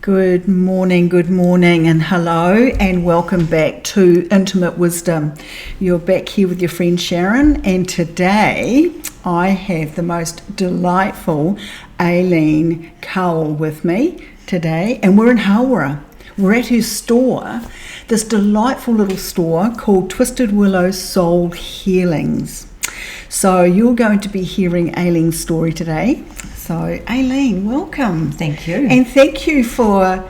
Good morning, and hello, and welcome back to Intimate Wisdom. You're back here with your friend Sharon, and today I have the most delightful Aileen Kowal with me today, and we're in Hawera. We're at her store, this delightful little store called Twisted Willow Soul Healings. So you're going to be hearing Aileen's story today. So Aileen, welcome. Thank you. And thank you for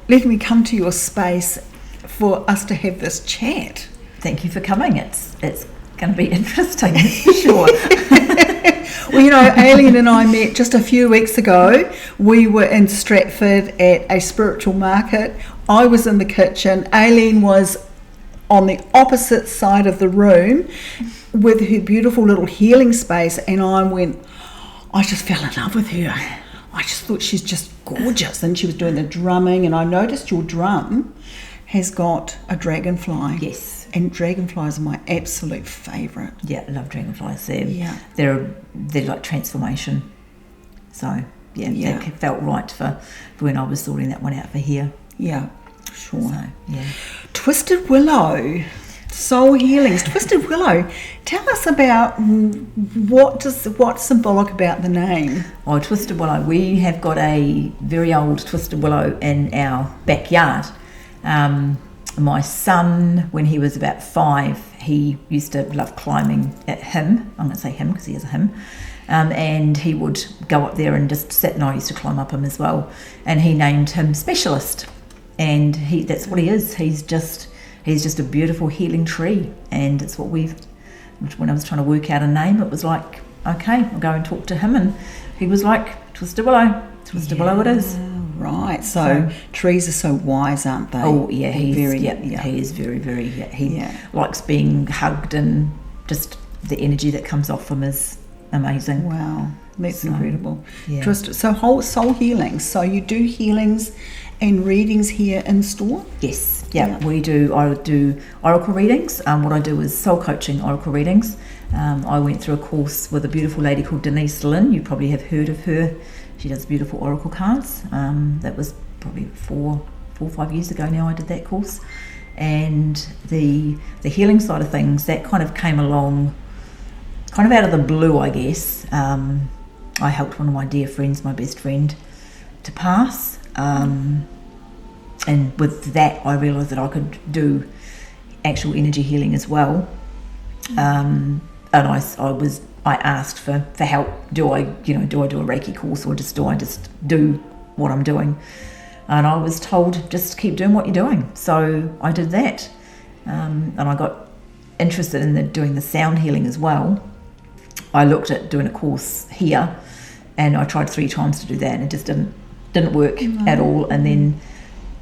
letting me come to your space for us to have this chat. Thank you for coming. It's going to be interesting, for sure. Well, you know, Aileen and I met just a few weeks ago. We were in Stratford at a spiritual market. I was in the kitchen. Aileen was on the opposite side of the room with her beautiful little healing space, and I just fell in love with her. I just thought she's just gorgeous, and she was doing the drumming, and I noticed your drum has got a dragonfly. Yes. And dragonflies are my absolute favourite. Yeah, I love dragonflies. They're like transformation. So that felt right for when I was sorting that one out for here. Yeah, sure. So, yeah. Twisted Willow, Soul Healings. Twisted Willow. Tell us about what's symbolic about the name. Oh, Twisted Willow. We have got a very old Twisted Willow in our backyard. My son, when he was about 5, he used to love climbing at him. I'm going to say him because he is a him. And he would go up there and just sit, and I used to climb up him as well. And he named him Specialist. And that's what he is. He's just a beautiful healing tree. And it's what when I was trying to work out a name, it was like, okay, I'll go and talk to him. And he was like, Twisted Willow. Twisted Willow it is. Right, so trees are so wise, aren't they? Oh, yeah, he is very, very, he likes being hugged, and just the energy that comes off him is amazing. Wow, that's incredible. Yeah. So whole soul healings, so you do healings and readings here in store? Yes, we do. I do oracle readings. What I do is soul coaching oracle readings. I went through a course with a beautiful lady called Denise Lynn. You probably have heard of her. She does beautiful oracle cards. That was probably 4 or 5 years ago now I did that course. And the healing side of things, that kind of came along kind of out of the blue, I guess. I helped one of my dear friends, my best friend, to pass. And with that I realised that I could do actual energy healing as well. And I asked for help. Do I do a Reiki course, or do I just do what I'm doing? And I was told, just keep doing what you're doing. So I did that. And I got interested in doing the sound healing as well. I looked at doing a course here, and I tried 3 times to do that, and it just didn't work at all. And then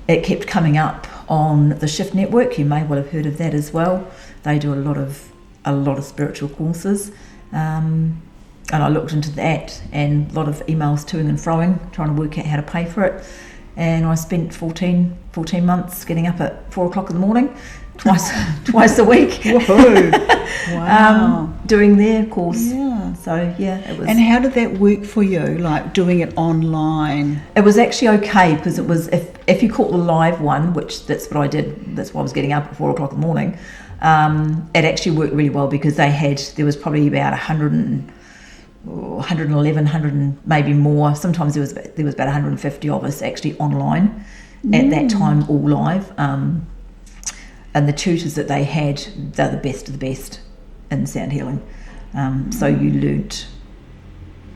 it kept coming up on the Shift Network. You may well have heard of that as well. They do a lot of spiritual courses. And I looked into that, and a lot of emails toing and froing, trying to work out how to pay for it. And I spent 14 months getting up at 4 o'clock in the morning, twice a week. Whoa. Wow. Doing their course. Yeah. So it was. And how did that work for you, like doing it online? It was actually okay, because it was, if you caught the live one, which that's what I did, that's why I was getting up at 4 o'clock in the morning. It actually worked really well, because there was probably about 111, 100 and maybe more. Sometimes there was about 150 of us actually online at that time, all live. And the tutors that they had, they're the best of the best in sound healing. So you learnt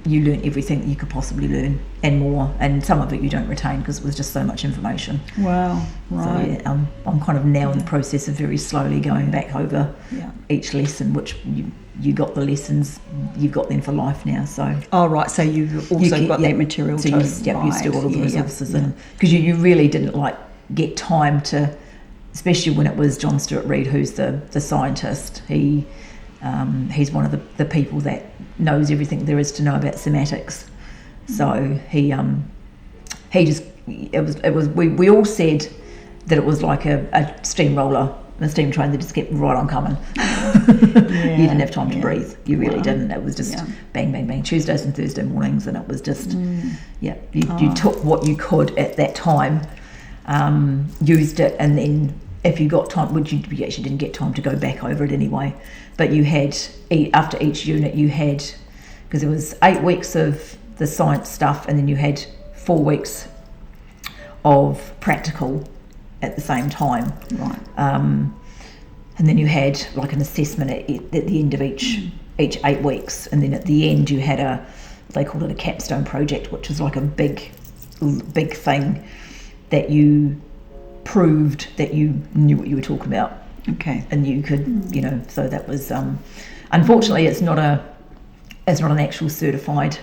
everything that you could possibly learn, and more, and some of it you don't retain because it was just so much information. Wow, right. So I'm kind of now in the process of very slowly going back over each lesson, which you got the lessons, you've got them for life now. So right, so you've also got that material so to you still all the resources, and because you really didn't get time to, especially when it was John Stuart Reid, who's the scientist. He's one of the people that knows everything there is to know about somatics. So we all said that it was like a steamroller, a steam train that just kept right on coming. You didn't have time to breathe. You really didn't. It was just bang, bang, bang. Tuesdays and Thursday mornings, and it was just, you took what you could at that time, used it, and then if you got time, which you actually didn't get time to go back over it anyway, but you had, after each unit, you had, because it was 8 weeks of the science stuff, and then you had 4 weeks of practical at the same time. Right. And then you had like an assessment at the end of each 8 weeks, and then at the end you had they called it a capstone project, which is like a big thing that you proved that you knew what you were talking about. Okay. And you could, so that was, unfortunately it's not an actual certified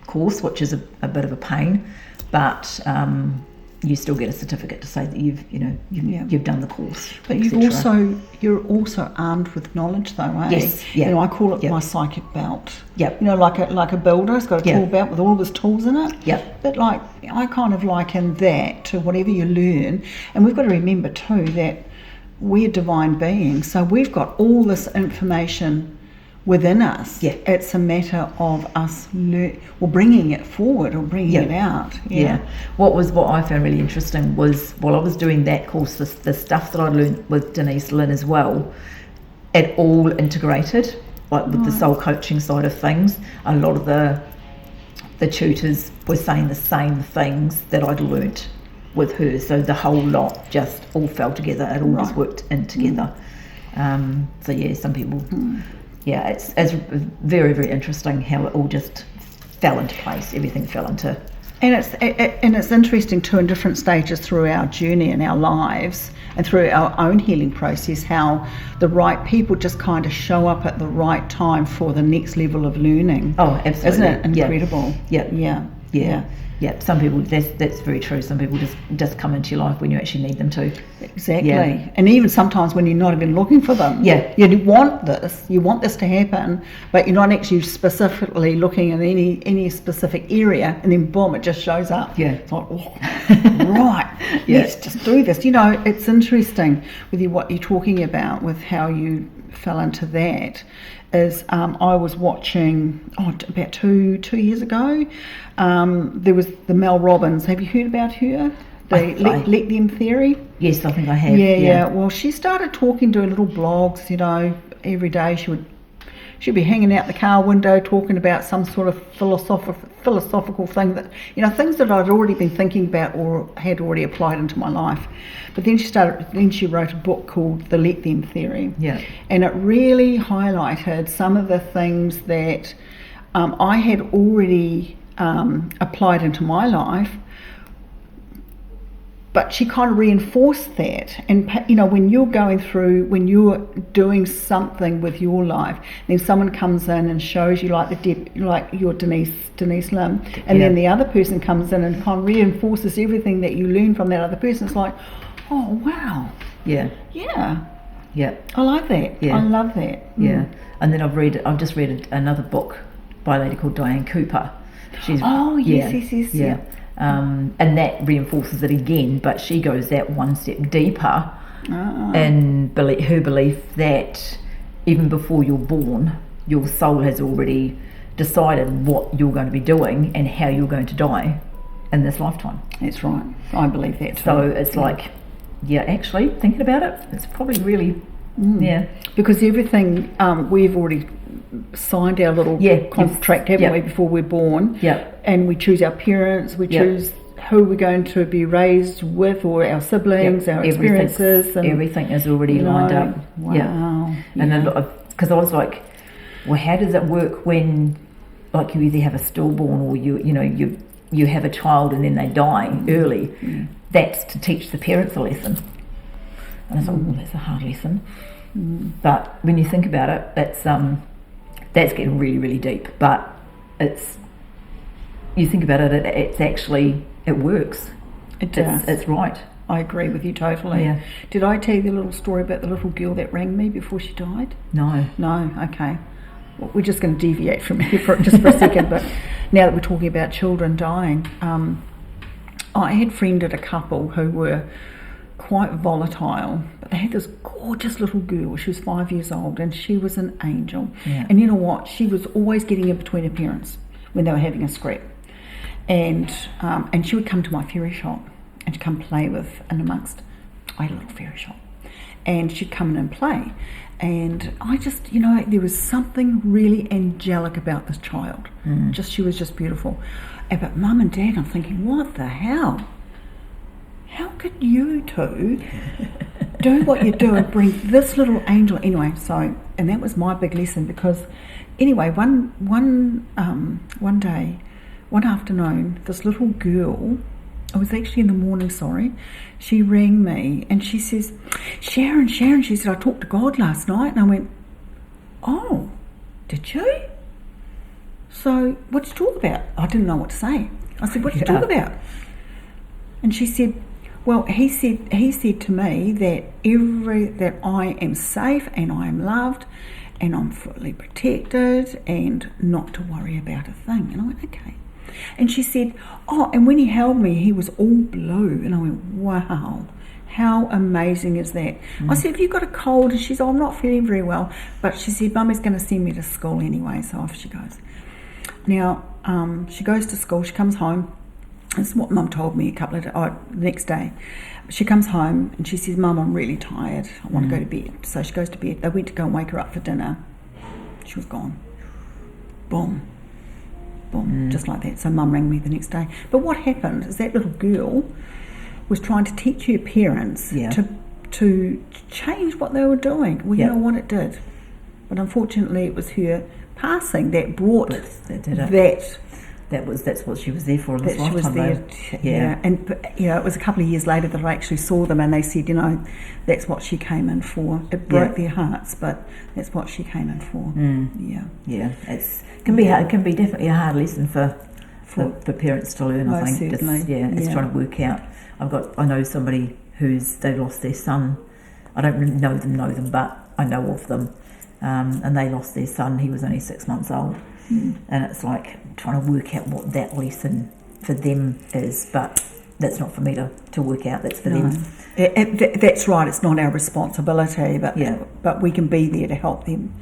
course, which is a bit of a pain, but you still get a certificate to say that you've done the course. But you're also armed with knowledge, though, eh? Yes. Yeah. I call it my psychic belt. Yep. Like a builder, it's got a tool belt with all of his tools in it. Yep. But I kind of liken that to whatever you learn, and we've got to remember too that we're divine beings, so we've got all this information within us. Yeah. It's a matter of us bringing it forward or bringing it out. Yeah. What I found really interesting was, while I was doing that course, the stuff that I learned with Denise Lynn as well, it all integrated, like with the soul coaching side of things. A lot of the tutors were saying the same things that I'd learnt with her, so the whole lot just all fell together. It all just worked in together. Some people it's very, very interesting how it all just fell into place. Everything fell into, and it's interesting too, in different stages through our journey in our lives and through our own healing process, how the right people just kind of show up at the right time for the next level of learning. Oh, absolutely. Isn't it incredible? Yeah, some people, that's very true. Some people just come into your life when you actually need them to. Exactly. Yeah. And even sometimes when you're not even looking for them. Yeah. You want this to happen, but you're not actually specifically looking in any specific area, and then boom, it just shows up. Yeah. It's like, right, let's just do this. It's interesting with what you're talking about, with how you fell into that. Is I was watching about two years ago. There was the Mel Robbins. Have you heard about her? The let them theory. Yes, I think I have. Yeah. Well, she started talking to her little blogs. Every day she'd be hanging out the car window talking about some sort of philosophical thing that, things that I'd already been thinking about or had already applied into my life. But then she wrote a book called The Let Them Theory. Yeah. And it really highlighted some of the things that I had already applied into my life, but she kind of reinforced that. And when you're doing something with your life, then someone comes in and shows you, like your Denise Lim, and then the other person comes in and kind of reinforces everything that you learn from that other person. It's like, oh wow, yeah, I like that. I love that. And then I've just read another book by a lady called Diane Cooper. She's yes. And that reinforces it again, but she goes that one step deeper in her belief that even before you're born, your soul has already decided what you're going to be doing and how you're going to die in this lifetime. That's right. I believe that too. So it's like, actually thinking about it, it's probably really because everything we've already signed our little contract, haven't we, before we're born, and we choose our parents, we choose who we're going to be raised with, or our siblings, our experiences, and everything is already lined up. And because I was like, well, how does it work when, like, you either have a stillborn or you have a child and then they die early? That's to teach the parents a lesson. And I thought, that's a hard lesson. But when you think about it, it's that's getting really, really deep. But you think about it, it's actually, it works. It does. It's right. I agree with you totally. Yeah. Did I tell you the little story about the little girl that rang me before she died? No. Okay. Well, we're just going to deviate from here for a second. But now that we're talking about children dying, I had friended a couple who were quite volatile, but they had this gorgeous little girl. She was 5 years old, and she was an angel. Yeah. And you know what? She was always getting in between her parents when they were having a scrap. And she would come to my fairy shop and come play with and amongst. I had a little fairy shop, and she'd come in and play. And I just, there was something really angelic about this child. She was just beautiful. But Mum and Dad, I'm thinking, what the hell? How could you two do what you do and bring this little angel? Anyway, and that was my big lesson, because anyway, one day, one afternoon, this little girl, it was actually in the morning, she rang me and she says, Sharon, she said, I talked to God last night. And I went, oh, did you? So what did you talk about? I didn't know what to say. I said, what did you talk about? And she said, well, he said to me that I am safe and I am loved and I'm fully protected and not to worry about a thing. And I went, okay. And she said, oh, and when he held me, he was all blue. And I went, wow, how amazing is that? I said, have you got a cold? And she said, oh, I'm not feeling very well. But she said, Mummy's going to send me to school anyway. So off she goes. Now, she goes to school, she comes home. This is what Mum told me the next day. She comes home and she says, Mum, I'm really tired. I want to go to bed. So she goes to bed. They went to go and wake her up for dinner. She was gone. Boom. Just like that. So Mum rang me the next day. But what happened is that little girl was trying to teach her parents to change what they were doing. Well, you know what it did? But unfortunately, it was her passing that brought that's what she was there for in this lifetime. She was there, yeah. And it was a couple of years later that I actually saw them, and they said, that's what she came in for. It broke their hearts, but that's what she came in for. Yeah, it can be hard. It can be definitely a hard lesson for parents to learn. I think. Certainly. It's trying to work out. I know somebody they lost their son. I don't really know them, but I know of them. And they lost their son. He was only 6 months old. And it's like trying to work out what that lesson for them is, but that's not for me to work out. That's for them. That's right. It's not our responsibility, but we can be there to help them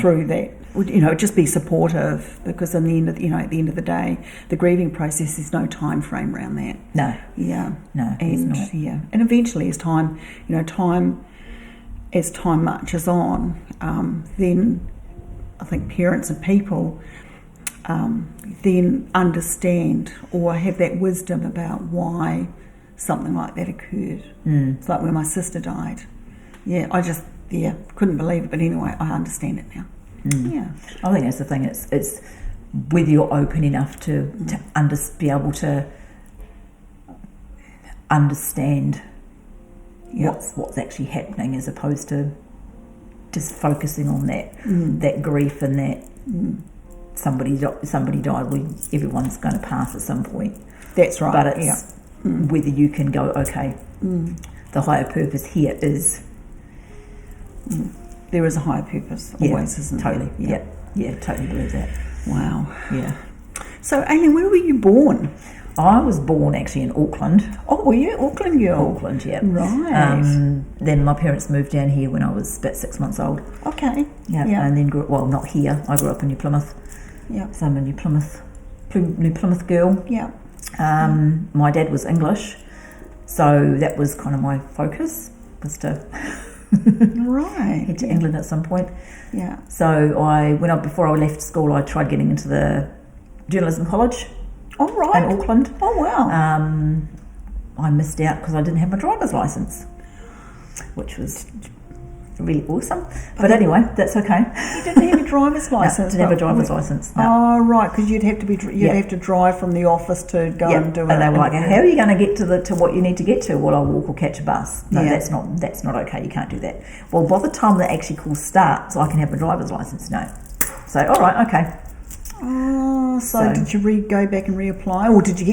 through that. Just be supportive, because in the end of at the end of the day, the grieving process is no time frame around that. No. And it's not. And eventually, as time marches on, then I think parents and people then understand or have that wisdom about why something like that occurred. It's like when my sister died. I just couldn't believe it, but anyway, I understand it now. I think that's the thing. It's whether you're open enough to be able to understand what's actually happening, as opposed to just focusing on that grief and that somebody died. Everyone's going to pass at some point. That's right. But it's whether you can go, okay, the higher purpose here is. There is a higher purpose, always, isn't totally, there? Yeah, totally believe that. Wow. Yeah. So, Aileen, where were you born? I was born actually in Auckland. Oh, were you? Auckland girl? Auckland, yeah. Right. Then my parents moved down here when I was about 6 months old. Okay. Yeah. And then not here. I grew up in New Plymouth. Yeah. So I'm a New Plymouth girl. Yeah. My dad was English, so that was kind of my focus, was to head to England at some point. Yeah. So before I left school, I tried getting into the journalism college. Oh, right. In Auckland. Oh, wow. I missed out because I didn't have my driver's license, which was really awesome. But anyway, that's okay. You didn't have a driver's license? No, didn't have a driver's license. No. Oh, right, because you'd have to drive from the office to go and do it. And they were like, how are you going to get to what you need to get to? Well, I'll walk or catch a bus. No, that's not okay. You can't do that. Well, by the time the actual course starts, I can have a driver's license now. So, all right, okay. Oh, so did you go back and reapply, or did you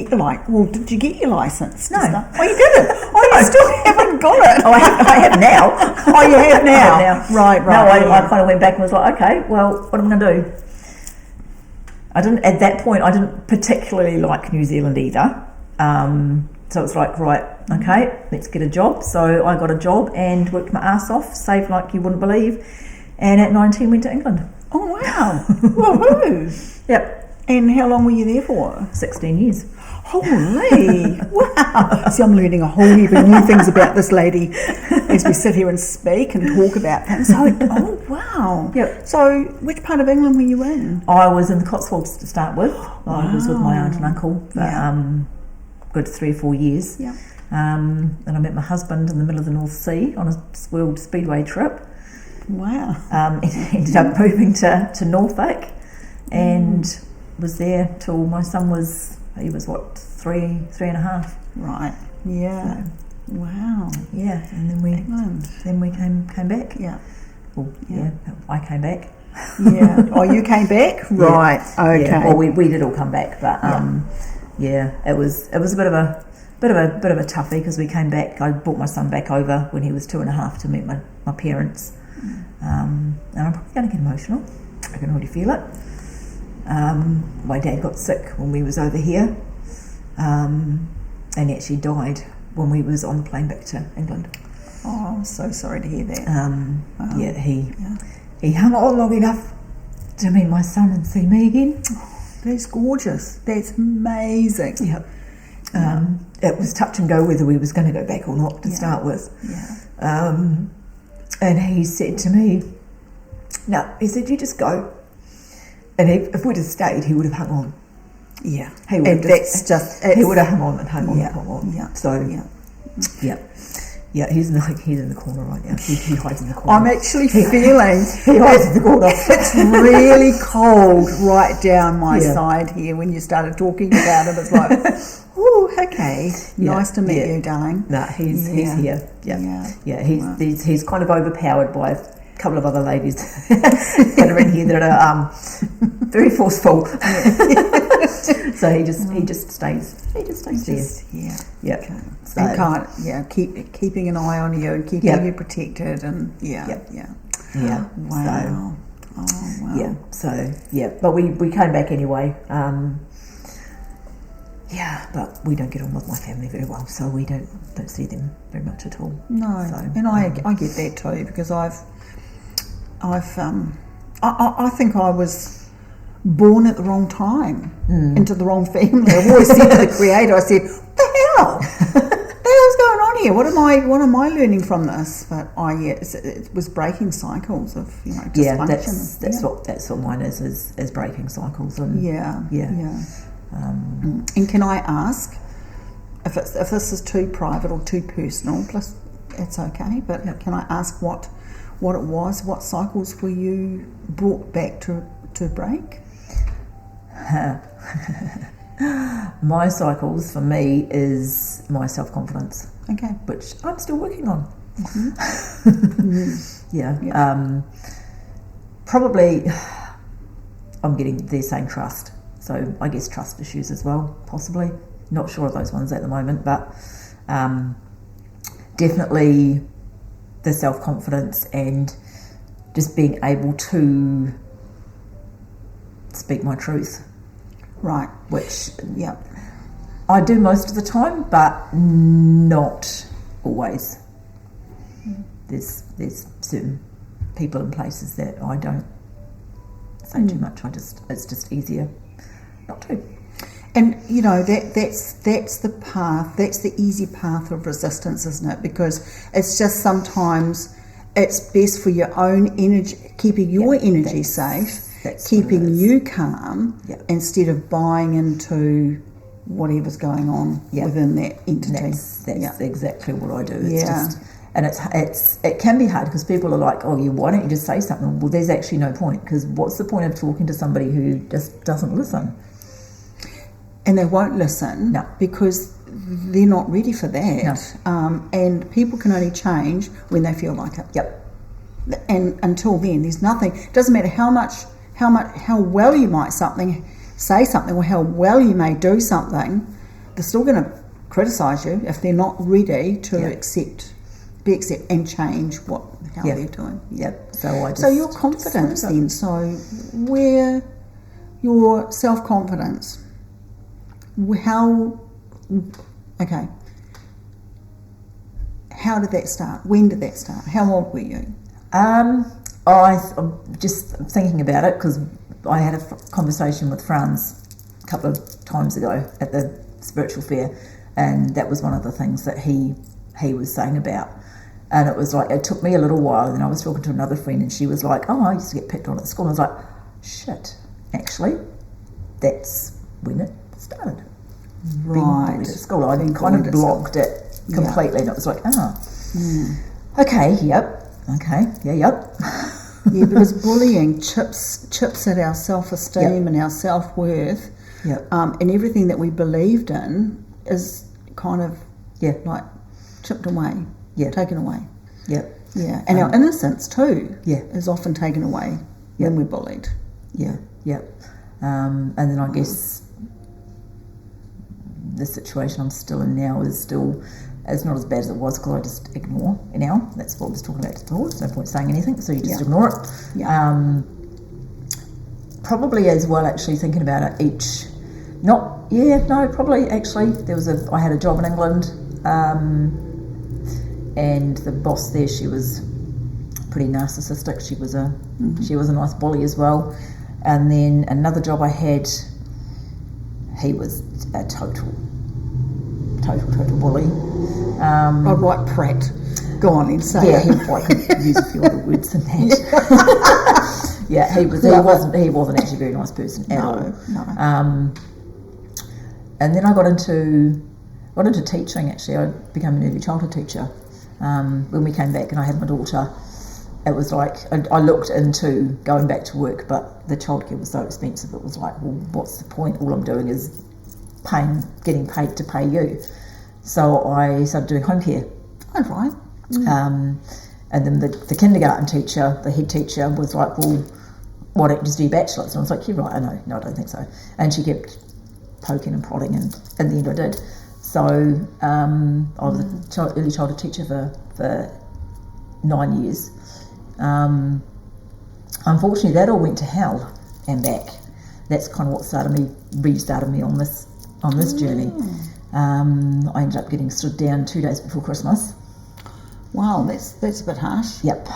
get your license? No. Oh, you didn't. Oh, you still haven't got it. Oh, I have now. Oh, you have now. Right. No, I kind of went back and was like, okay, well, what am I going to do? At that point, I didn't particularly like New Zealand either. So it's like, right, okay, let's get a job. So I got a job and worked my ass off, saved like you wouldn't believe, and at 19 went to England. Oh, wow. Woohoo. Yep. And how long were you there for? 16 years. Holy, wow. See, I'm learning a whole heap of new things about this lady as we sit here and speak and talk about things. So, oh, wow. Yep. So, which part of England were you in? I was in the Cotswolds to start with. I was with my aunt and uncle for good 3 or 4 years. Yeah. And I met my husband in the middle of the North Sea on a World Speedway trip. Wow. Ended up moving to Norfolk and was there till my son was, he was what, three and a half. Right. Yeah. So, wow. Yeah. And then we came back. Yeah. Well, I came back. Yeah. Oh, you came back? Right. Okay. Yeah. Well, we did all come back, but it was a bit of a toughie because we came back. I brought my son back over when he was 2.5 to meet my parents. And I'm probably going to get emotional. I can already feel it. My dad got sick when we was over here, and he actually died when we was on the plane back to England. Oh, I'm so sorry to hear that. He hung on long enough to meet my son and see me again. Oh, that's gorgeous. That's amazing. Yep. It was touch and go whether we was going to go back or not to start with. Yeah. And he said to me, no, he said, you just go. And if we'd have stayed, he would have hung on. Yeah. He would have hung on and hung on and hung on. Yeah. So, yeah, he's in the corner right now. He hides in the corner. I'm actually feeling he hides in the corner. It's really cold right down my side here when you started talking about it. It's like, oh, okay. Nice to meet you, darling. No, he's here. Yeah. He's kind of overpowered by a couple of other ladies that are in here that are very forceful. So he just stays there. Yeah. Okay. So, and keeping an eye on you and keeping you protected and Yeah. Wow. Oh wow. Yeah. So but we came back anyway. But we don't get on with my family very well, so we don't see them very much at all. No, so, and I get that too because I think I was born at the wrong time into the wrong family. I've always said to the Creator, I said, "What the hell? What the hell's going on here? What am I learning from this?" But it was breaking cycles of dysfunction. That's what mine is breaking cycles and yeah. And can I ask if this is too private or too personal? Plus, it's okay. But can I ask what it was? What cycles were you brought back to break? My cycles for me is my self-confidence. Okay. Which I'm still working on. Probably I'm getting, they're saying trust. So I guess trust issues as well, possibly. Not sure of those ones at the moment, but definitely the self-confidence and just being able to speak my truth. Right. Which, I do most of the time, but not always. There's certain people and places that I don't say too much. It's just easier not to. And that's the path. That's the easy path of resistance, isn't it? Because it's just sometimes it's best for your own energy, keeping your energy safe, keeping you calm, instead of buying into whatever's going on within that entity. That's exactly what I do. It's just, and it can be hard because people are like, oh, why don't you just say something? Well, there's actually no point, because what's the point of talking to somebody who just doesn't listen? And they won't listen because they're not ready for that. No. And people can only change when they feel like it. Yep. And until then, there's nothing. It doesn't matter how well you might say something, or how well you may do something. They're still going to criticise you if they're not ready to accept and change how they're doing. Yep. So your confidence then. So where your self-confidence. How Okay. How did that start? When did that start? How old were you? I'm just thinking about it because I had a conversation with Franz a couple of times ago at the spiritual fair, and that was one of the things that he was saying about. And it was like, it took me a little while, and I was talking to another friend, and she was like, oh, I used to get picked on at school. And I was like, shit, actually, that's when it started. Right. Being bullied at school. I kind of blocked it completely, and it was like, okay, yep. Yeah, because bullying chips at our self-esteem and our self-worth, and everything that we believed in is kind of like chipped away, taken away. And our innocence too is often taken away when we're bullied. And then I guess the situation I'm still in now is it's not as bad as it was because I just ignore it now. That's what I was talking about before. There's no point saying anything, so you just ignore it. Probably as well, actually thinking about it probably actually I had a job in England, and the boss there, she was pretty narcissistic. She was a nice bully as well. And then another job I had, he was a total bully. Right, Pratt. Go on and say it. I could use a few other words than that. He wasn't actually a very nice person at all. No. And then I got into teaching. Actually, I became an early childhood teacher. When we came back and I had my daughter, it was like I looked into going back to work, but the childcare was so expensive. It was like, well, what's the point? All I'm doing is getting paid to pay you. So I started doing home care. Oh, right. And then the kindergarten teacher, the head teacher, was like, well, why don't you just do your bachelor's? And I was like, you're right, I know. No, I don't think so. And she kept poking and prodding, and in the end I did. So I was a early childhood teacher for 9 years. Unfortunately, that all went to hell and back. That's kind of what restarted me on this journey. I ended up getting stood down 2 days before Christmas. Wow, that's a bit harsh. Yep.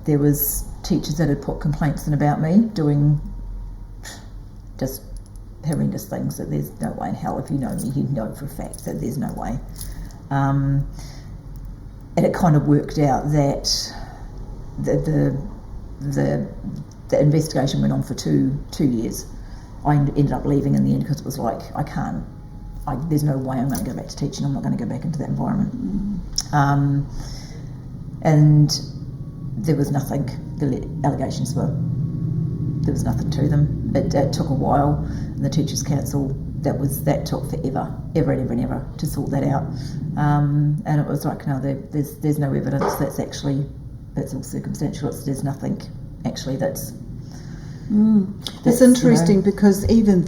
There was teachers that had put complaints in about me doing just horrendous things that there's no way in hell. If you know me, you know for a fact that there's no way. And it kind of worked out that the investigation went on for two years. I ended up leaving in the end because it was like, there's no way I'm going to go back to teaching. I'm not going to go back into that environment. And there was nothing. The allegations there was nothing to them. It took a while, and the Teachers' Council, that took forever, ever and ever to sort that out. And it was like, no, there's no evidence. That's all circumstantial. There's nothing actually that's It's interesting because even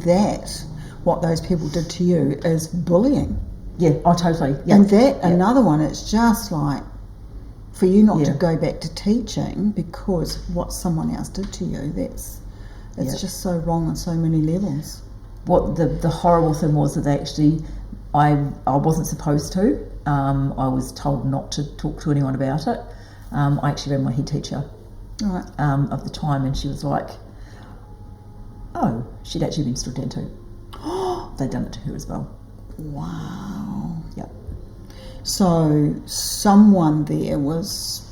what those people did to you is bullying. Yeah, oh, totally. Yeah. And another one, it's just like, for you not to go back to teaching because what someone else did to you, it's just so wrong on so many levels. What the horrible thing was that I wasn't supposed to. I was told not to talk to anyone about it. I actually ran my head teacher of the time, and she was like, oh, she'd actually been stood down too. They'd done it to her as well. Wow. Yep. So someone there was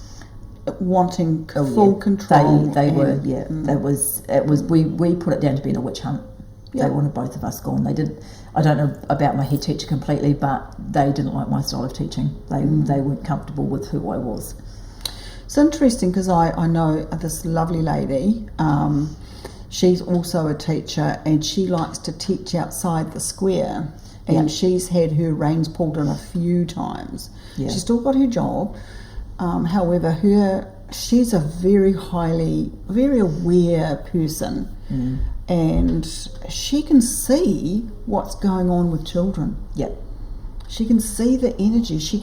wanting full control. They were. We put it down to being a witch hunt. Yep. They wanted both of us gone. They didn't. I don't know about my head teacher completely, but they didn't like my style of teaching. They weren't comfortable with who I was. It's interesting because I know this lovely lady. She's also a teacher, and she likes to teach outside the square. And she's had her reins pulled in a few times. Yeah. She's still got her job. However, she's a very aware person. And she can see what's going on with children. Yep. She can see the energy. She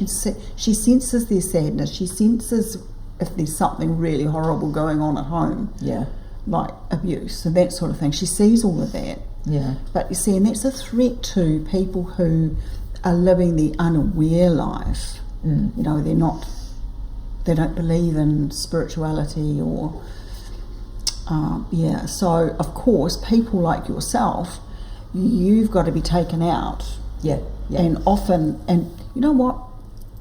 senses their sadness. She senses if there's something really horrible going on at home. Yeah. Like abuse and that sort of thing. She sees all of that. Yeah. But you see, and that's a threat to people who are living the unaware life. You know, they don't believe in spirituality or, so of course, people like yourself, you've got to be taken out. Yeah. And often, and you know what,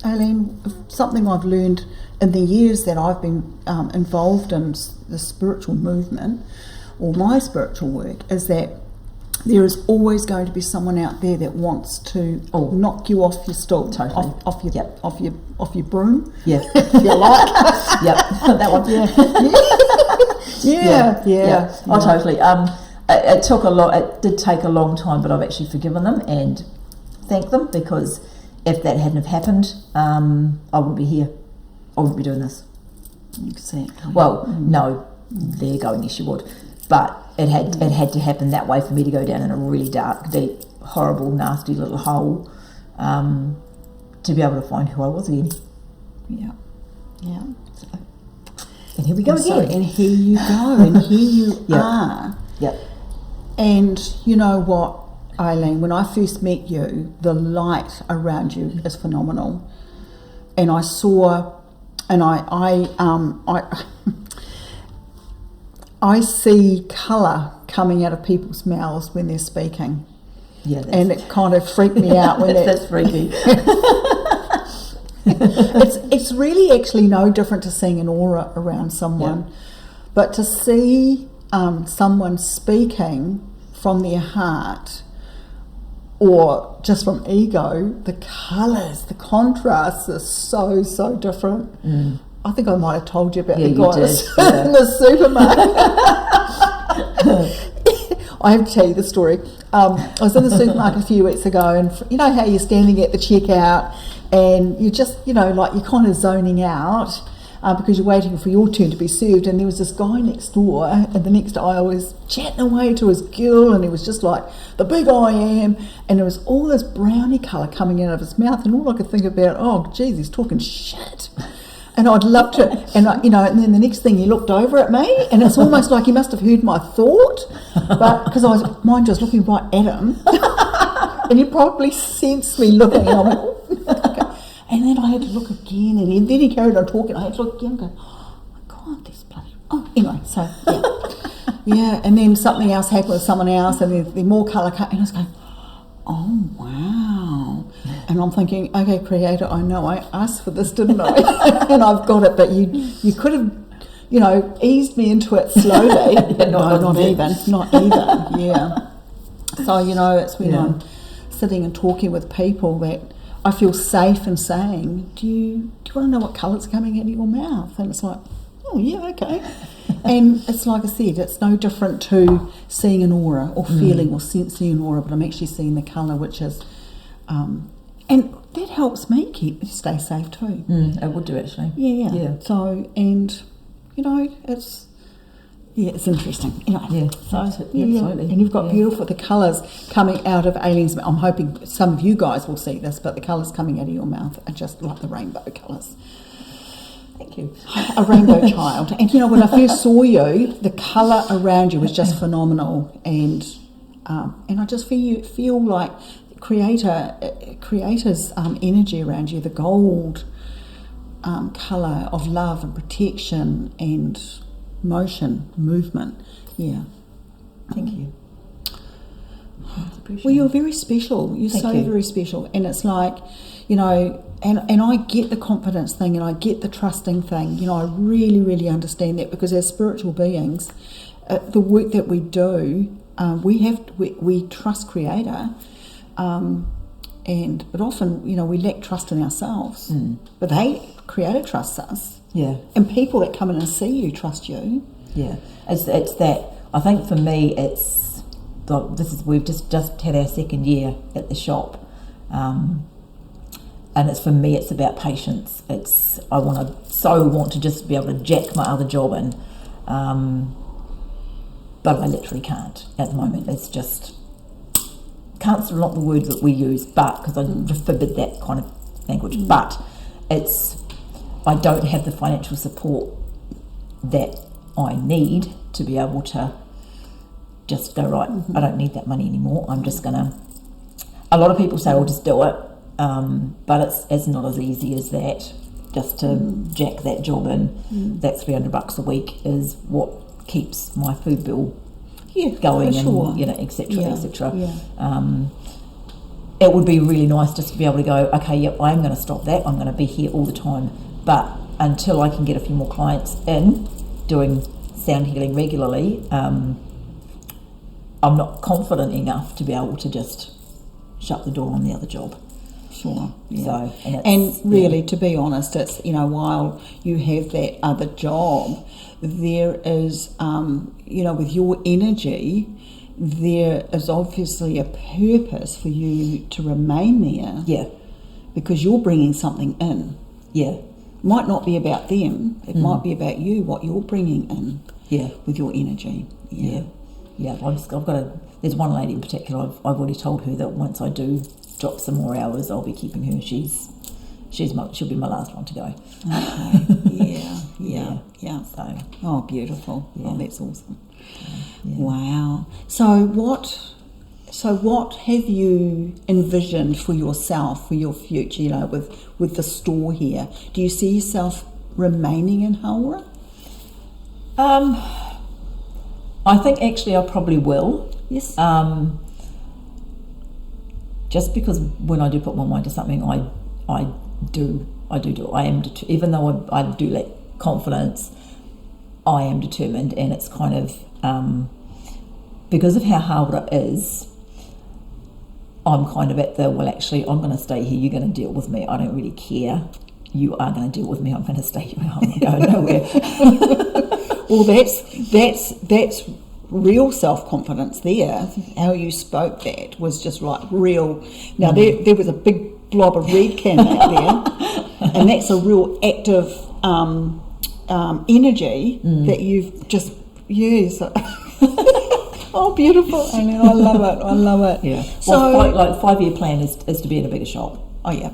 Aileen, something I've learned in the years that I've been involved in the spiritual movement or my spiritual work is that there is always going to be someone out there that wants to knock you off your stool, Totally. off your broom, Yeah. if you like. Yep. That one. Yeah. Oh, totally. It took a lot. It did take a long time, but I've actually forgiven them and thanked them, because if that hadn't have happened, I wouldn't be here. I wouldn't be doing this. Exactly. Well, no, they're going, yes, you would. But it had to happen that way for me to go down in a really dark, deep, horrible, nasty little hole, to be able to find who I was again. Yeah. And here we go again. And here you go, and here you are. Yep. And you know what, Aileen, when I first met you, the light around you is phenomenal. And I saw, and I see colour coming out of people's mouths when they're speaking. Yeah. And it kind of freaked me out when that's freaky. It's really actually no different to seeing an aura around someone, but to see someone speaking from their heart or just from ego, the colours, the contrasts are so different. I think I might have told you about the guys in the supermarket. I have to tell you the story. I was in the supermarket a few weeks ago, and you know how you're standing at the checkout and you just, you know, like you're kind of zoning out because you're waiting for your turn to be served, and there was this guy next door in the next aisle was chatting away to his girl, and he was just like the big I am, and there was all this brownie colour coming out of his mouth, and all I could think about, oh geez, he's talking shit. And I'd love to, and and then the next thing he looked over at me, and it's almost like he must have heard my thought, but because mine just looking right at him, and he probably sensed me looking, and I went, oh, okay. And then I had to look again, and then he carried on talking. I had to look again, and go, oh my God, this bloody. Oh, anyway, so yeah, and then something else happened with someone else, and then more colour cut, and I was going, oh wow. And I'm thinking, okay, Creator, I know I asked for this, didn't I? And I've got it, but you could have, eased me into it slowly. Not even, yeah. So, it's when I'm sitting and talking with people that I feel safe in saying, do you want to know what colour's coming out of your mouth? And it's like, oh yeah, okay. And it's like I said, it's no different to seeing an aura or feeling or sensing an aura, but I'm actually seeing the colour, which is, and that helps me stay safe too. It would do, actually. Yeah. So, and it's interesting. Anyway, absolutely. And you've got beautiful, the colours coming out of Aileen's mouth. I'm hoping some of you guys will see this, but the colours coming out of your mouth are just like the rainbow colours. Thank you. A rainbow child. And when I first saw you, the colour around you was just phenomenal, and I just feel like Creator's energy around you, the gold colour of love and protection and movement. Yeah. Thank you. Well, you're very special. You're very special, and it's like, and I get the confidence thing, and I get the trusting thing. I really, really understand that, because as spiritual beings, the work that we do, we trust Creator, but often, we lack trust in ourselves. But Creator trusts us. Yeah. And people that come in and see you trust you. Yeah. It's that. I think for me, we've just had our second year at the shop. And for me, it's about patience. I want to just be able to jack my other job in, but I literally can't at the moment. It's just can't's not the word that we use, but because I forbid that kind of language. But I don't have the financial support that I need to be able to just go, right, I don't need that money anymore. I'm just going to... A lot of people say, I'll just do it. But it's not as easy as that. Just to jack that job in, that $300 a week is what keeps my food bill going, and etc. etc. It would be really nice just to be able to go, okay, yep, I'm going to stop that. I'm going to be here all the time. But until I can get a few more clients in doing sound healing regularly, I'm not confident enough to be able to just shut the door on the other job. Sure. Yeah. So, and really, to be honest, it's, while you have that other job, there is, with your energy, there is obviously a purpose for you to remain there. Yeah. Because you're bringing something in. Yeah. It might not be about them. It might be about you, what you're bringing in. Yeah. With your energy. Yeah. I've got there's one lady in particular, I've already told her that once I do drop some more hours, I'll be keeping her. She'll be my last one to go. Okay. Yeah. So, beautiful. Yeah. That's awesome. Yeah. Wow. So what have you envisioned for yourself, for your future, with the store here? Do you see yourself remaining in Hauora? I think actually I probably will. Yes. Just because when I do put my mind to something, I do it. I am even though I do lack confidence, I am determined, and it's kind of because of how Hauora is. I'm kind of at the, well, actually, I'm going to stay here. You're going to deal with me. I don't really care. You are going to deal with me. I'm going to stay here. I'm going to go nowhere. Well, that's real self-confidence there. How you spoke, that was just like real. Now there was a big blob of red can out there, and that's a real active energy that you've just used. Oh, beautiful! I mean, I love it. Yeah. So, well, 5-year plan is to be in a bigger shop. Oh yeah.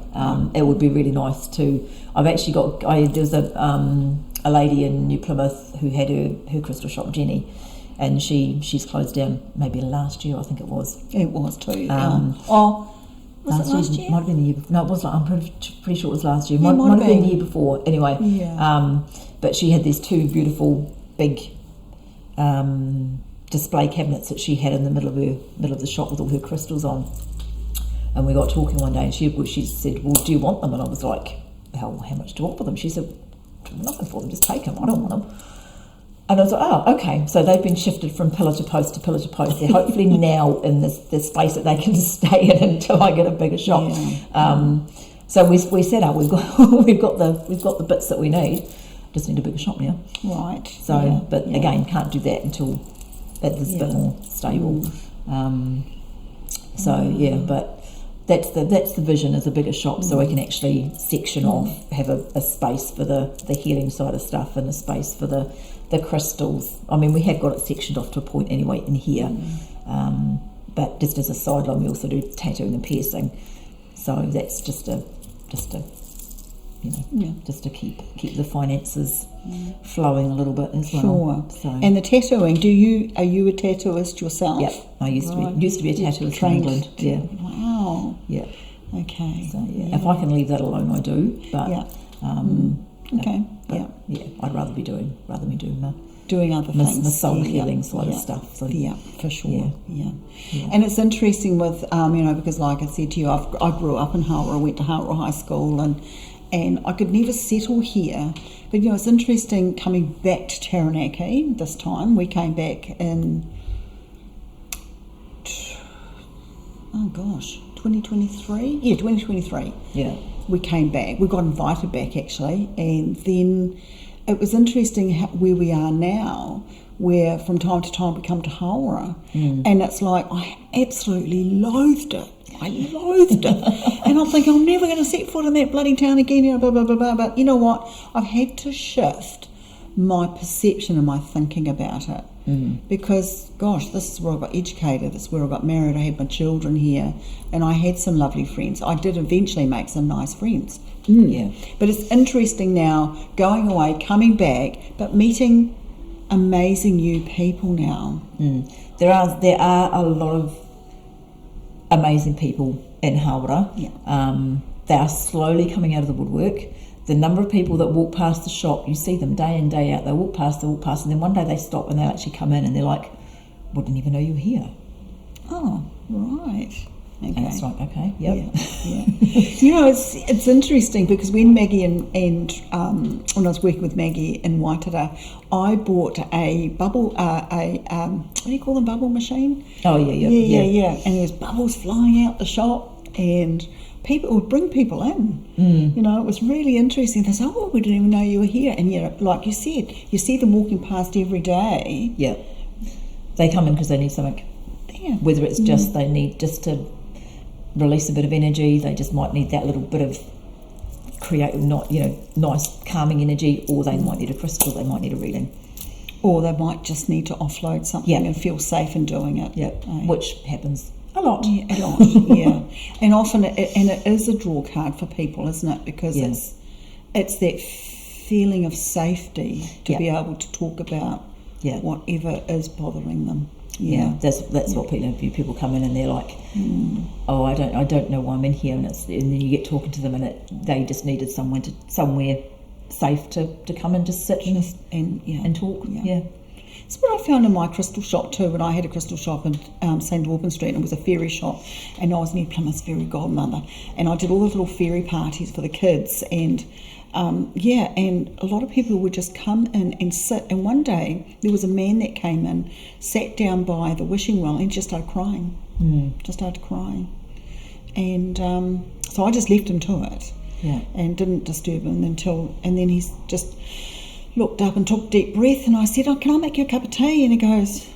It would be really nice to. I've actually got. There's a lady in New Plymouth who had her crystal shop, Jenny, and she's closed down maybe last year, I think it was. It was too. Was it last year? Might have been the year before. No, it was. I'm pretty sure it was last year. Yeah, might have been the year before. Anyway. Yeah. But she had these two beautiful big display cabinets that she had in the middle of the shop with all her crystals on. And we got talking one day, and she said, "Well, do you want them?" And I was like, "How much do you want for them?" She said, "Nothing for them. Just take them. I don't want them." And I was like, "Oh, okay." So they've been shifted from pillar to post to pillar to post. They're hopefully now in this space that they can stay in until I get a bigger shop. Yeah. So we set up. We've got the bits that we need. Just need a bigger shop now. Right. So, again, can't do that until it's a bit more stable. But that's the vision, is a bigger shop, so we can actually section off, have a space for the healing side of stuff, and a space for the crystals. I mean, we have got it sectioned off to a point anyway in here, but just as a sideline, we also do tattooing and piercing. So that's just to keep the finances flowing a little bit as well. Sure. So. And the tattooing, are you a tattooist yourself? Yeah, I used to be a tattooist in England. Yeah. Wow. Yeah. Okay. So if I can leave that alone, I do. But okay. I'd rather be doing doing other things, the soul healing side of stuff. So for sure. Yeah. And it's interesting with because like I said to you, I grew up in Hauora, went to Hauora High School, and I could never settle here. But it's interesting coming back to Taranaki this time. We came back in 2023. Yeah, 2023. Yeah. We came back. We got invited back actually, and then it was interesting where we are now, where from time to time we come to Hauora, and it's like I absolutely loathed it. And I'm thinking I'm never going to set foot in that bloody town again, blah, blah, blah, blah. But you know what? I've had to shift my perception and my thinking about it. Because, gosh, this is where I got educated, this is where I got married, I had my children here, and I had some lovely friends. I did eventually make some nice friends. Yeah. But it's interesting now, going away, coming back, but meeting amazing new people now. There are a lot of amazing people in Hawara. They are slowly coming out of the woodwork. The number of people that walk past the shop, you see them day in, day out. They walk past, and then one day they stop and they'll actually come in and they're like, "I didn't even know you were here." Oh, right. Okay. And it's like, okay, yep. Yeah. It's interesting because when Maggie and when I was working with Maggie in Waitara, I bought a bubble, what do you call them, bubble machine? Oh, yeah. And there was bubbles flying out the shop, and people would bring people in. It was really interesting. They said, "Oh, we didn't even know you were here." And like you said, you see them walking past every day. Yeah, they come in because they need something. Yeah. Whether it's just they need just to release a bit of energy, they just might need that little bit of creative, nice calming energy, or they might need a crystal, they might need a reading, or they might just need to offload something and feel safe in doing it. Which happens a lot. A lot. And often it is a draw card for people, isn't it? Because it's that feeling of safety to be able to talk about whatever is bothering them. That's what people come in and they're like, "Oh, I don't know why I'm in here," and then you get talking to them and they just needed somewhere safe to come and just sit and talk. It's what I found in my crystal shop too. When I had a crystal shop in St. Auburn Street, and it was a fairy shop, and I was near Plymouth's fairy godmother, and I did all the little fairy parties for the kids, and and a lot of people would just come in and sit. And one day there was a man that came in, sat down by the wishing well, and just started crying. And so I just left him to it, and didn't disturb him and then he's just looked up and took a deep breath, and I said, "Oh, can I make you a cup of tea?" And he goes,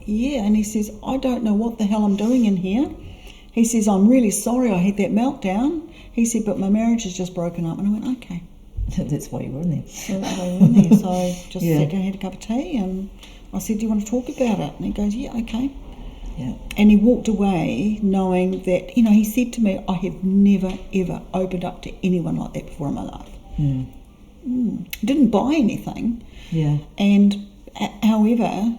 "Yeah." And he says, "I don't know what the hell I'm doing in here." He says, "I'm really sorry I had that meltdown." He said, "But my marriage has just broken up." And I went, "Okay." That's why you were in there. So I just sat down and had a cup of tea, and I said, "Do you want to talk about it?" And he goes, "Yeah, okay." And he walked away knowing that, he said to me, "I have never, ever opened up to anyone like that before in my life." Didn't buy anything. And however,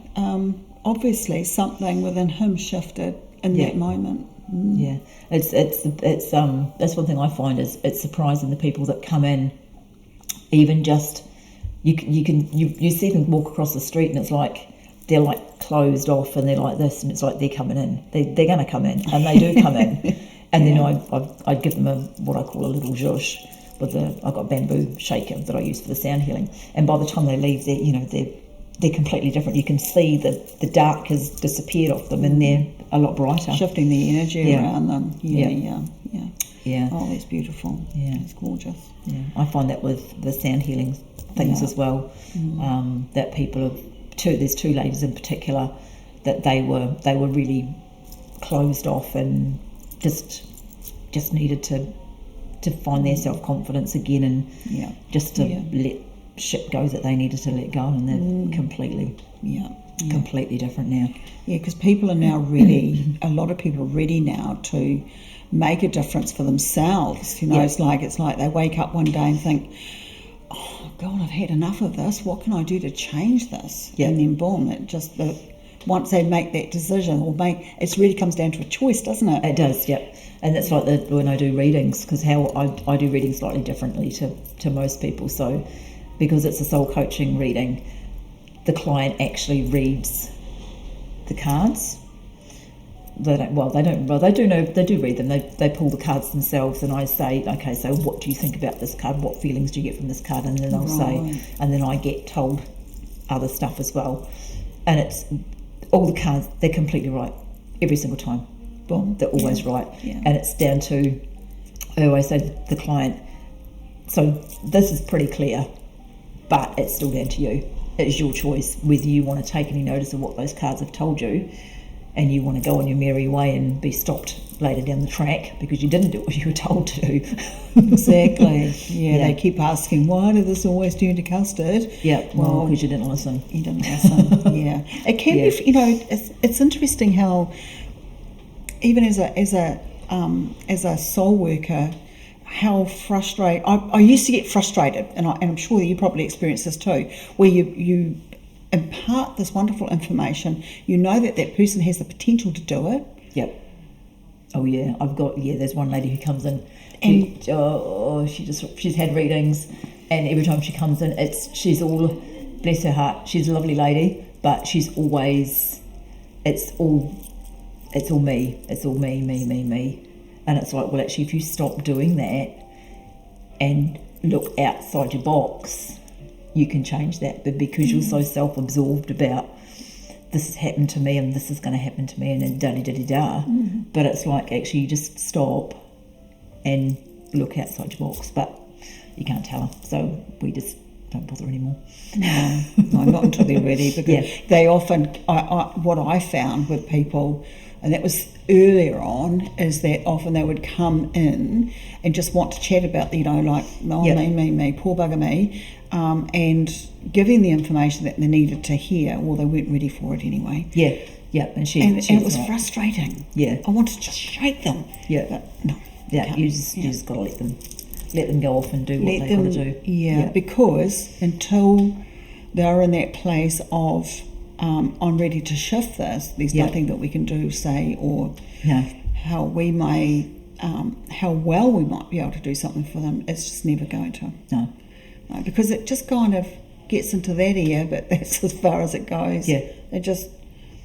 obviously something within him shifted in that moment. It's that's one thing I find is it's surprising the people that come in, even just you see them walk across the street and it's like they're like closed off and they're like this, and it's like they're coming in, they're going to come in, and they do come in. And then I'd give them what I call a little zhush I've got a bamboo shaker that I use for the sound healing, and by the time they leave, they're completely different. You can see that the dark has disappeared off them and they're a lot brighter. Shifting the energy around them. Oh, that's beautiful. It's gorgeous. I find that with the sound healing things as well, that people have there's two ladies in particular that they were really closed off and just needed to find their self-confidence again, and just to let shit go that they needed to let go, and they're completely different now. Because people are now ready. A lot of people are ready now to make a difference for themselves. It's like they wake up one day and think, "Oh God, I've had enough of this. What can I do to change this?" And then boom, once they make that decision, it really comes down to a choice, doesn't it? It does, And that's like when I do readings, because how I do readings slightly differently to most people. So because it's a soul coaching reading, the client actually reads the cards. They do read them. They pull the cards themselves, and I say, "Okay, so what do you think about this card? What feelings do you get from this card?" And then they'll say, and then I get told other stuff as well. And it's all the cards, they're completely right every single time. Boom, they're always right. And it's down to, I always say to the client, so this is pretty clear, but it's still down to you. It's your choice whether you want to take any notice of what those cards have told you, and you want to go on your merry way and be stopped later down the track because you didn't do what you were told to do. Exactly. They keep asking, why did this always turn to custard? Well, because you didn't listen. You didn't listen. It can be. It's interesting how even as a soul worker, how frustrated I used to get frustrated, and I'm sure that you probably experienced this too, where you impart this wonderful information. You know that that person has the potential to do it. Yep. Oh yeah, there's one lady who comes in And she's had readings, and every time she comes in, she's all, bless her heart, she's a lovely lady, but she's always, it's all me, and it's like, well, actually, if you stop doing that and look outside your box, you can change that. But because you're so self-absorbed about this has happened to me and this is going to happen to me and da-da-da-da-da, but it's like, actually, you just stop and look outside your box, but you can't tell her, so we just don't bother anymore. No, not until they're ready, because they often, what I found with people, and that was earlier on, is that often they would come in and just want to chat about, me, poor bugger me, and giving the information that they needed to hear, well, they weren't ready for it anyway. And it was frustrating. I wanted to just shake them. But no. You just got to let them go off and do what they've got to do. Because until they're in that place of I'm ready to shift this, there's nothing that we can do, say, or how we may, how well we might be able to do something for them. It's just never going to. No, because it just kind of gets into that ear, but that's as far as it goes. It just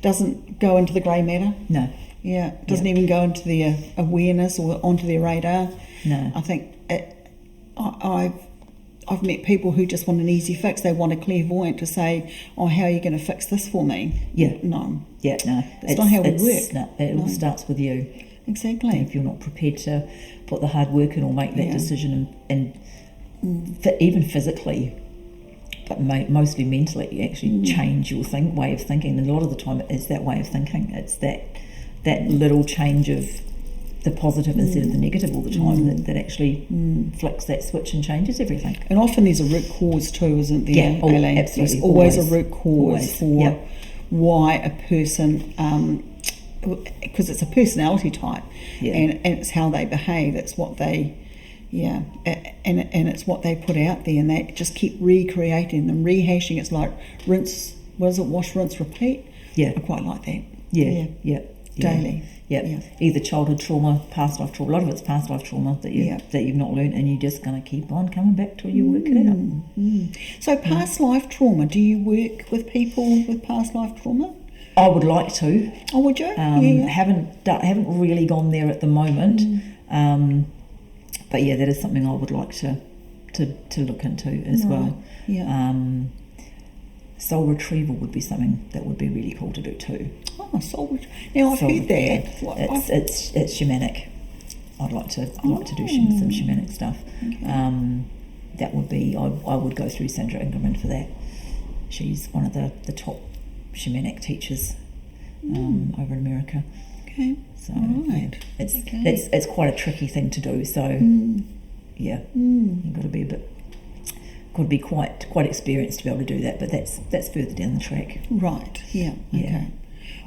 doesn't go into the grey matter. No. It doesn't even go into the awareness or onto their radar. No. I think I've met people who just want an easy fix. They want a clairvoyant to say, oh, how are you going to fix this for me? No. That's not how we work. No, it all starts with you. Exactly. And if you're not prepared to put the hard work in or make that decision and even physically, but mostly mentally, actually change your way of thinking. And a lot of the time it is that way of thinking. It's that little change of the positive instead of the negative all the time that actually flicks that switch and changes everything. And often there's a root cause too, isn't there, Aileen? Absolutely. There's always a root cause for why a person, because it's a personality type, and it's how they behave. It's what they, and it's what they put out there, and they just keep recreating them, rehashing. It's like wash, rinse, repeat. I quite like that. Daily. Either childhood trauma, past life trauma. A lot of it's past life trauma that you've not learned, and you're just going to keep on coming back till you work it out. So past life trauma, do you work with people with past life trauma? I would like to. Oh, would you? Haven't really gone there at the moment. But that is something I would like to look into as well. Soul retrieval would be something that would be really cool to do too. Oh, soul retrieval. Now I've heard that. It's shamanic. I'd like to do some shamanic stuff. Okay. That would be. I would go through Sandra Ingerman for that. She's one of the top shamanic teachers over in America. Okay. So it's quite a tricky thing to do. So you've got to be quite experienced to be able to do that, but that's further down the track. Right. Okay.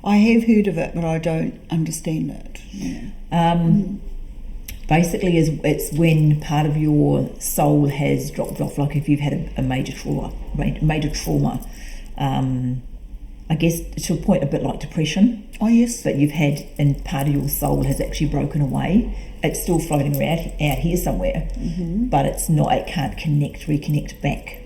I have heard of it, but I don't understand it. Basically, it's when part of your soul has dropped off. Like if you've had a major trauma. I guess to a point a bit like depression. Oh yes. But you've had, and part of your soul has actually broken away. It's still floating around out here somewhere, but it's not. It can't reconnect back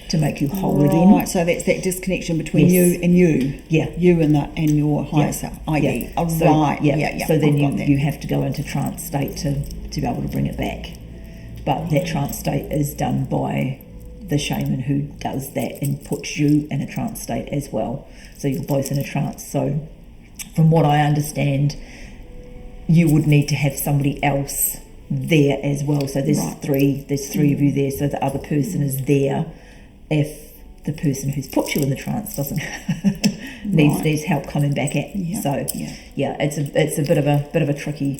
to make you whole again. Right. So that's that disconnection between you and you. You and your higher self. Right. So then you have to go into trance state to be able to bring it back. But that trance state is done by the shaman who does that and puts you in a trance state as well. So you're both in a trance. So from what I understand, you would need to have somebody else there as well. So there's three of you there, so the other person is there if the person who's put you in the trance doesn't needs help coming back at. It's a bit of a tricky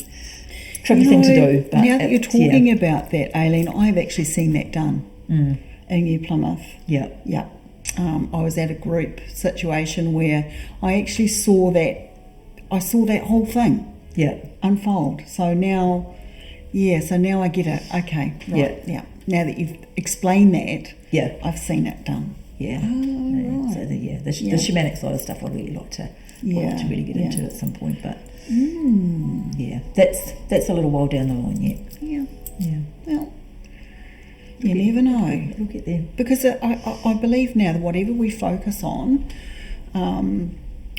thing to do. But now that you're talking about that, Aileen, I've actually seen that done in New Plymouth. I was at a group situation where I actually saw that whole thing unfold. So now I get it. Okay, right. Now that you've explained that, I've seen it done. Yeah. Oh, So right. the shamanic side of stuff I'd really like to really get into at some point, but that's a little while down the line yet. Yeah. Well, you never know. It'll get there. Because I believe now that whatever we focus on,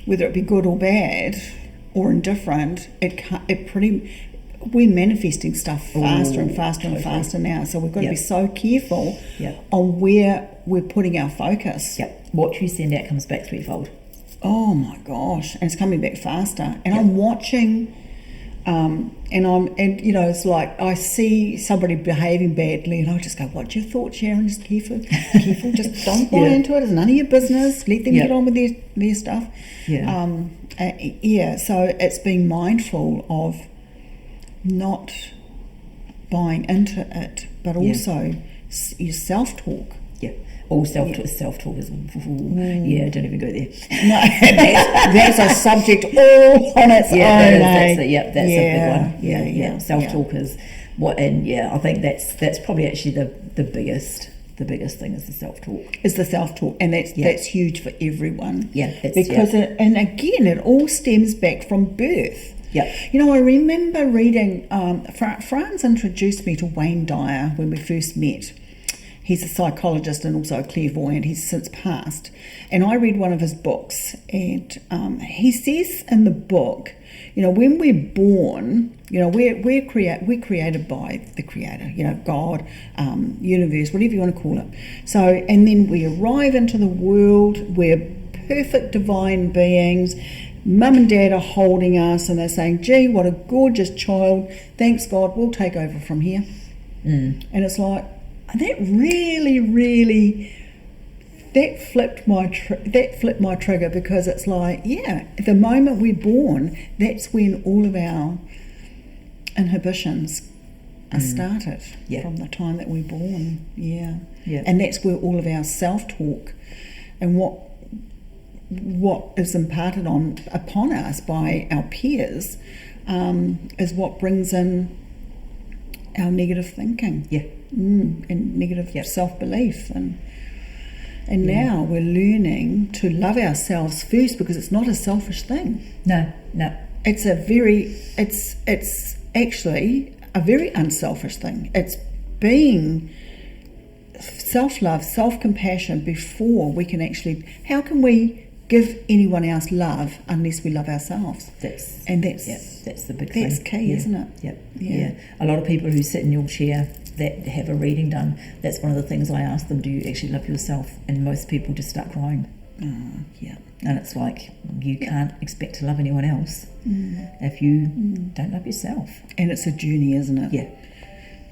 whether it be good or bad or indifferent, we're manifesting stuff faster and faster and faster now. So we've got to be so careful on where we're putting our focus. Yep. What you send out comes back threefold. Oh my gosh, and it's coming back faster. And I'm watching, and it's like I see somebody behaving badly, and I just go, "What's your thought, Sharon? Just careful, just don't buy into it. It's none of your business. Let them get on with their stuff." So it's being mindful of not buying into it, but also your self-talk. Yeah. All self-talk is don't even go there. No, that's a subject all on its own. That's a big one. Self-talk is what, and I think that's probably actually the biggest thing is the self-talk. Is the self-talk, and that's huge for everyone. Yeah, because and again, it all stems back from birth. Yeah. I remember reading. Franz introduced me to Wayne Dyer when we first met. He's a psychologist and also a clairvoyant. He's since passed. And I read one of his books, and he says in the book, when we're born, we're created by the Creator, God, universe, whatever you want to call it. So, and then we arrive into the world, we're perfect divine beings. Mum and Dad are holding us, and they're saying, "Gee, what a gorgeous child. Thanks God, we'll take over from here." And it's like, that really, really, that flipped my trigger, because it's like, the moment we're born, that's when all of our inhibitions are started from the time that we're born. And that's where all of our self-talk and what is imparted upon us by our peers is what brings in our negative thinking. And negative self-belief, and now we're learning to love ourselves first, because it's not a selfish thing. No, it's actually a very unselfish thing. It's being self-love, self-compassion before we can actually. How can we give anyone else love unless we love ourselves? That's the big thing. That's key, isn't it? Yeah. A lot of people who sit in your chair that have a reading done, that's one of the things I ask them, do you actually love yourself? And most people just start crying. And it's like, you can't expect to love anyone else if you don't love yourself. And it's a journey, isn't it?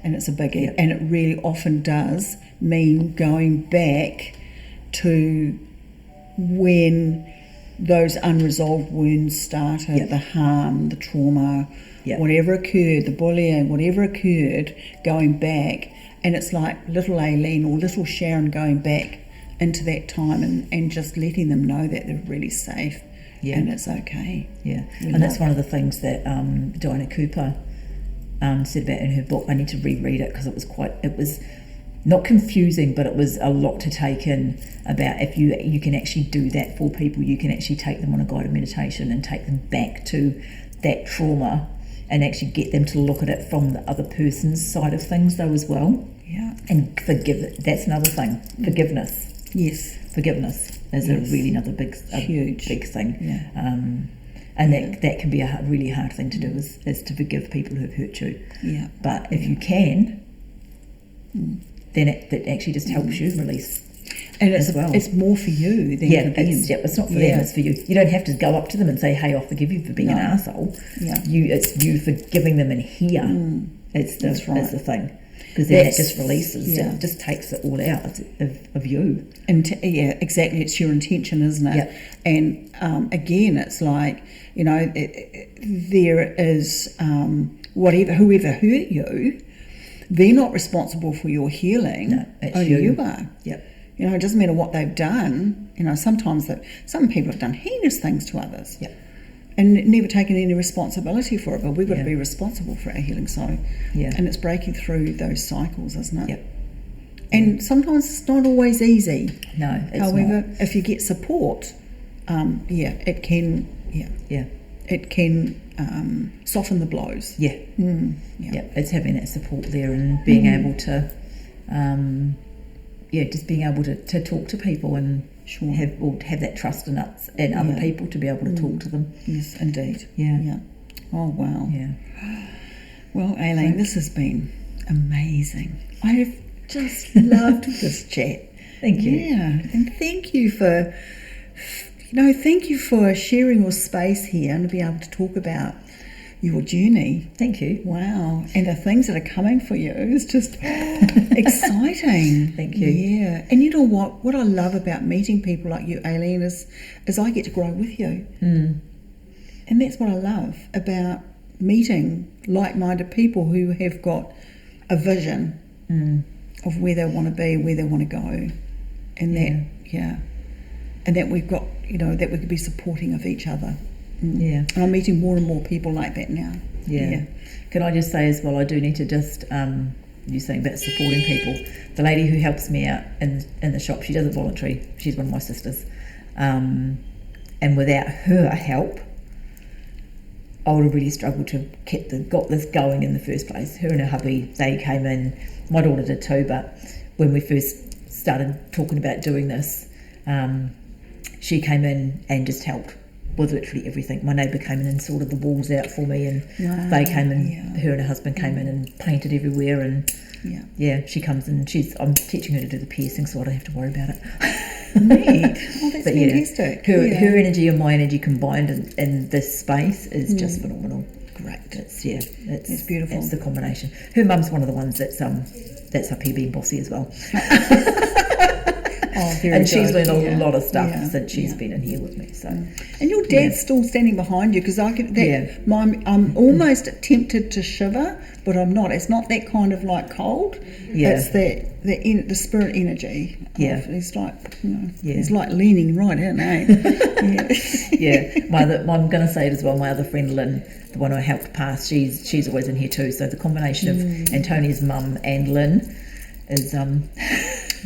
And it's a biggie. And it really often does mean going back to when those unresolved wounds started, the harm, the trauma, whatever occurred, the bullying, whatever occurred, going back. And it's like little Aileen or little Sharon going back into that time and just letting them know that they're really safe and it's okay. And that's one of the things that Diana Cooper said about in her book. I need to reread it because it was not confusing, but it was a lot to take in about if you can actually do that for people. You can actually take them on a guided meditation and take them back to that trauma and actually get them to look at it from the other person's side of things though as well. And forgive. That's another thing. Forgiveness. Forgiveness is a really another huge thing. And that can be a really hard thing to do is to forgive people who've hurt you. But if you can, then it actually just helps you release. And it's more for you than for them. It's not for them, it's for you. You don't have to go up to them and say, "Hey, I forgive you for being an arsehole." It's you forgiving them in here. It's the thing. Because then it just releases, it just takes it all out of you. Exactly. It's your intention, isn't it? And again, it's like, there is whoever hurt you, they're not responsible for your healing. No, it's only you are. It doesn't matter what they've done. Sometimes some people have done heinous things to others. And never taken any responsibility for it, but we've got to be responsible for our healing. So, and it's breaking through those cycles, isn't it? And sometimes it's not always easy. No, it's However, not. if you get support, it can, it can soften the blows. Yeah. It's having that support there and being able to, just being able to talk to people and have that trust in us and other people to be able to talk to them. Yes, indeed. Yeah. Oh, wow. Yeah. Well, Aileen, this has been amazing. I have just loved this chat. Thank you. Yeah, and thank you for sharing your space here and to be able to talk about your journey. Thank you. Wow. And the things that are coming for you is just exciting. Thank you. Yeah. And you know what I love about meeting people like you, Aileen, is I get to grow with you. And that's what I love about meeting like-minded people who have got a vision of where they want to be, where they want to go. And and that we've got, that we could be supporting of each other. Yeah. And I'm meeting more and more people like that now. Yeah. Can I just say as well, I do need to just, you saying about supporting people, the lady who helps me out in the shop, she does it voluntary. She's one of my sisters. And without her help, I would have really struggled to got this going in the first place. Her and her hubby, they came in, my daughter did too, but when we first started talking about doing this, she came in and just helped with literally everything. My neighbour came in and sorted the walls out for me, and they came in, her and her husband came in and painted everywhere, and she comes in, I'm teaching her to do the piercing so I don't have to worry about it. Neat. Oh, that's fantastic. Her energy and my energy combined in this space is just phenomenal. Great. It's beautiful. It's the combination. Her mum's one of the ones that's up here being bossy as well. Oh, very and good. She's learned a lot of stuff since she's been in here with me. So, and your dad's still standing behind you, because I'm almost tempted to shiver, but I'm not. It's not that kind of like cold. Yeah. It's the spirit energy. Yeah. It's like it's like leaning right in, eh? I'm going to say it as well. My other friend Lynn, the one I helped pass, she's always in here too. So the combination of Antonia's mum and Lynn is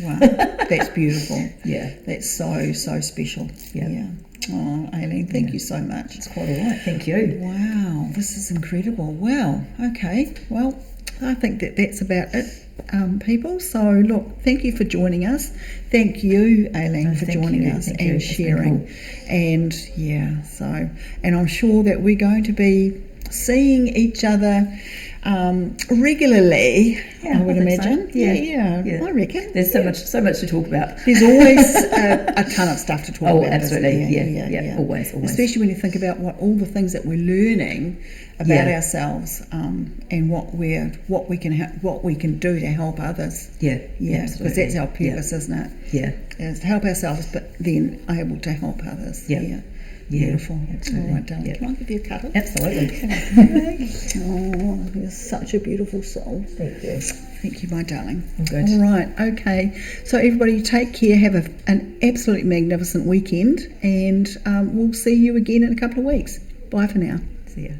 wow, that's beautiful. Yeah, that's so special. Yeah. Oh, Aileen, thank you so much. It's quite all right. Thank you. Wow, this is incredible. Wow. Okay. Well, I think that's about it, people. So look, thank you for joining us. Thank you, Aileen, for joining us and sharing. And and I'm sure that we're going to be seeing each other regularly, I would imagine. So. Yeah, I reckon. There's so much to talk about. There's always a ton of stuff to talk about. Oh, absolutely. Yeah. Always. Especially when you think about all the things that we're learning about ourselves, and what we can do to help others. Yeah, because that's our purpose, isn't it? Yeah, is to help ourselves, but then able to help others. Yeah. Beautiful. Absolutely. All right, darling. Yeah. Can I give you a cuddle? Absolutely. Oh, you're such a beautiful soul. Thank you. Thank you, my darling. Good. All right. Okay. So everybody, take care. Have an absolutely magnificent weekend, and we'll see you again in a couple of weeks. Bye for now. See ya.